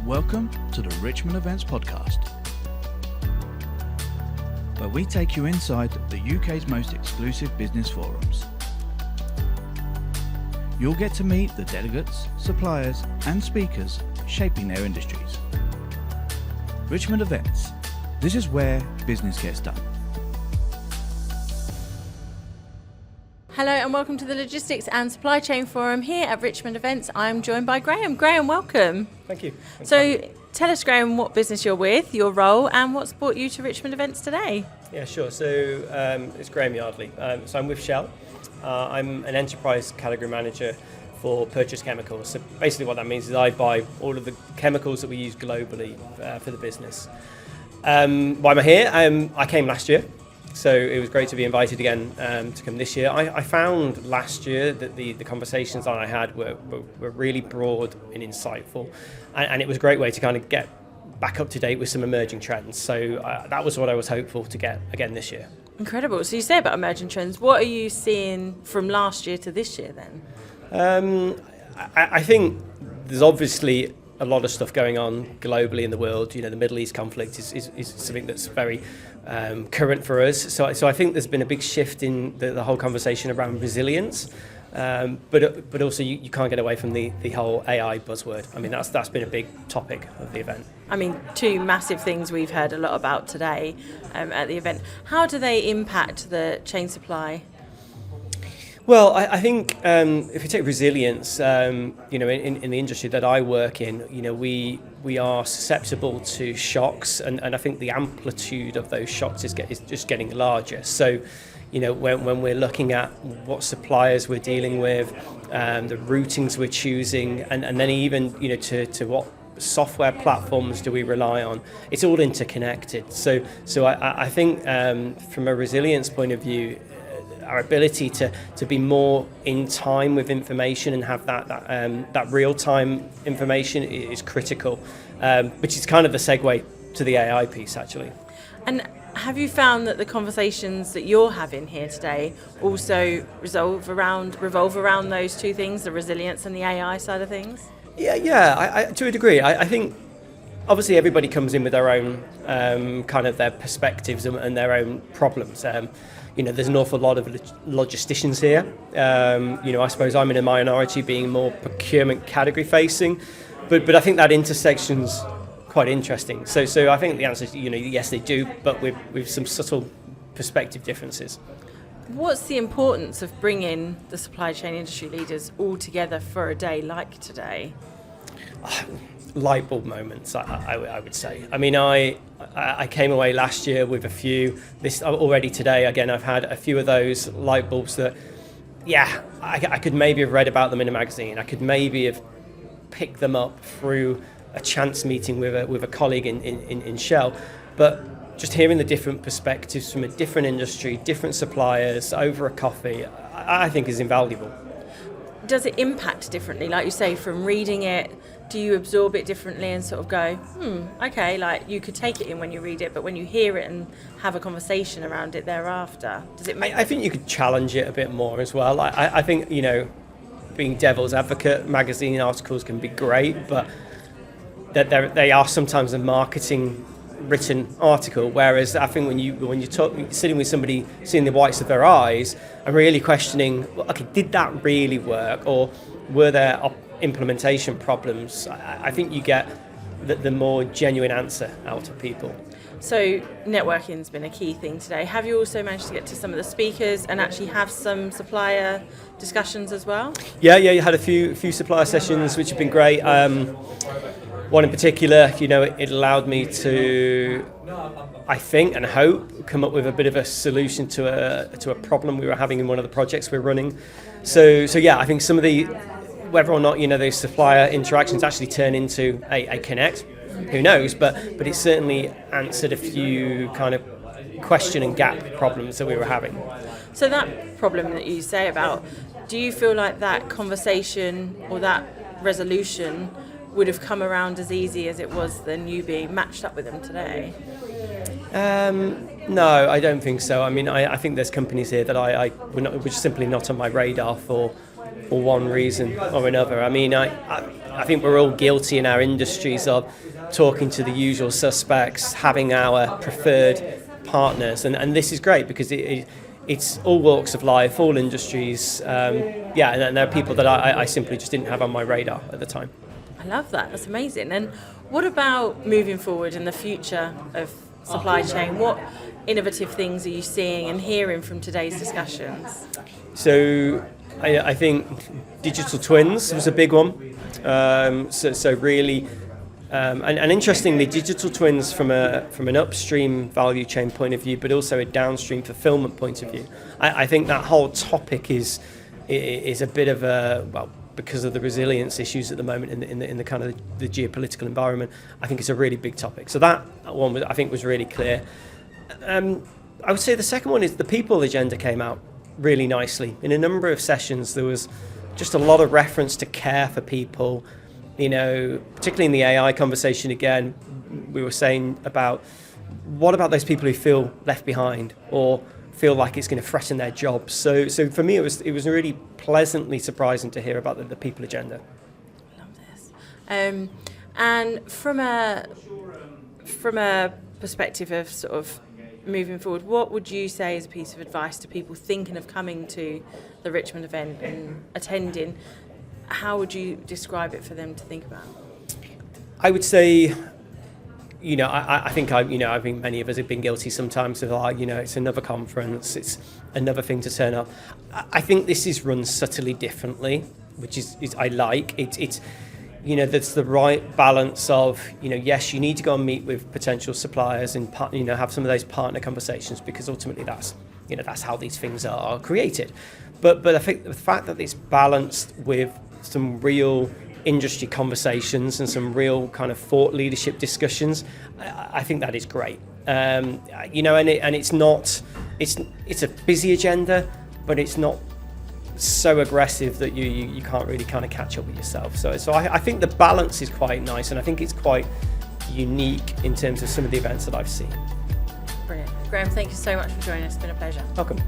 Welcome to the Richmond Events podcast, where we take you inside the UK's most exclusive business forums. You'll get to meet the delegates, suppliers and speakers shaping their industries. Richmond Events, this is where business gets done. Hello and welcome to the Logistics and Supply Chain Forum here at Richmond Events. I'm joined by Graeme. Graeme, welcome. Thank you. Tell us, Graeme, what business you're with, your role, and what's brought you to Richmond Events today. Yeah, sure. So it's Graeme Yardley. So I'm with Shell. I'm an enterprise category manager for purchase chemicals. So basically what that means is I buy all of the chemicals that we use globally for the business. Why am I here? I came last year. So it was great to be invited again to come this year. I found last year that the conversations that I had were really broad and insightful, and it was a great way to kind of get back up to date with some emerging trends. So that was what I was hopeful to get again this year. Incredible. So you say about emerging trends. What are you seeing from last year to this year then? I think there's obviously a lot of stuff going on globally in the world. You know, the Middle East conflict is something that's very current for us. So I think there's been a big shift in the whole conversation around resilience. But also you can't get away from the whole AI buzzword. I mean, that's been a big topic of the event. I mean, two massive things we've heard a lot about today at the event. How do they impact the chain supply? Well, I think if you take resilience, in the industry that I work in, we are susceptible to shocks, and I think the amplitude of those shocks is just getting larger. So, when we're looking at what suppliers we're dealing with, the routings we're choosing, and then even to what software platforms do we rely on, it's all interconnected. So I think from a resilience point of view, our ability to be more in time with information and have that real-time information is critical, which is kind of the segue to the AI piece, actually. And have you found that the conversations that you're having here today also revolve around those two things, the resilience and the AI side of things? Yeah, I to a degree. I think obviously everybody comes in with their own kind of their perspectives and their own problems. There's an awful lot of logisticians here. I suppose I'm in a minority, being more procurement category facing, but I think that intersection's quite interesting. So I think the answer is, yes, they do, but with some subtle perspective differences. What's the importance of bringing the supply chain industry leaders all together for a day like today? Light bulb moments, I would say. I mean, I came away last year with a few. This already today, again, I've had a few of those light bulbs that, I could maybe have read about them in a magazine. I could maybe have picked them up through a chance meeting with a colleague in Shell. But just hearing the different perspectives from a different industry, different suppliers over a coffee, I think is invaluable. Does it impact differently? Like you say, from reading it, do you absorb it differently and sort of go, okay, like you could take it in when you read it, but when you hear it and have a conversation around it thereafter, does it make... I think you could challenge it a bit more as well. I think, being devil's advocate, magazine articles can be great, but they are sometimes a marketing written article, whereas I think when you talk, sitting with somebody, seeing the whites of their eyes and really questioning, okay, did that really work, or were there implementation problems, I think you get the more genuine answer out of people. So networking's been a key thing today. Have you also managed to get to some of the speakers and actually have some supplier discussions as well? Yeah, you had a few supplier sessions which have been great. One in particular, it allowed me to, I think and hope, come up with a bit of a solution to a problem we were having in one of the projects we're running. So yeah, I think some of the, whether or not those supplier interactions actually turn into a connect, who knows? But it certainly answered a few kind of question and gap problems that we were having. So that problem that you say about, do you feel like that conversation or that resolution would have come around as easy as it was than you being matched up with them today? No, I don't think so. I mean, I think there's companies here that I were simply not on my radar for for one reason or another. I mean, I think we're all guilty in our industries of talking to the usual suspects, having our preferred partners, and this is great because it's all walks of life, all industries, and there are people that I simply just didn't have on my radar at the time. I love that. That's amazing. And what about moving forward in the future of supply chain? What innovative things are you seeing and hearing from today's discussions? So I think digital twins was a big one. So really, and interestingly, digital twins from an upstream value chain point of view, but also a downstream fulfilment point of view. I think that whole topic is a bit of a, well, because of the resilience issues at the moment in the kind of the geopolitical environment, I think it's a really big topic. So that one I think was really clear. I would say the second one is the people agenda came out really nicely. In a number of sessions, there was just a lot of reference to care for people, particularly in the AI conversation again, we were saying about what about those people who feel left behind or feel like it's going to threaten their jobs. So for me, it was really pleasantly surprising to hear about the people agenda. I love this. And from a perspective of sort of moving forward, what would you say is a piece of advice to people thinking of coming to the Richmond event and attending? How would you describe it for them to think about? I would say, I think many of us have been guilty sometimes of, it's another conference, it's another thing to turn up. I think this is run subtly differently, which is I like. It's that's the right balance of, yes, you need to go and meet with potential suppliers and, have some of those partner conversations because ultimately that's how these things are created. But I think the fact that it's balanced with some real industry conversations and some real kind of thought leadership discussions, I think that is great. And it's not, it's a busy agenda, but it's not so aggressive that you can't really kind of catch up with yourself. So I think the balance is quite nice, and I think it's quite unique in terms of some of the events that I've seen. Brilliant. Graeme, thank you so much for joining us. It's been a pleasure. Welcome.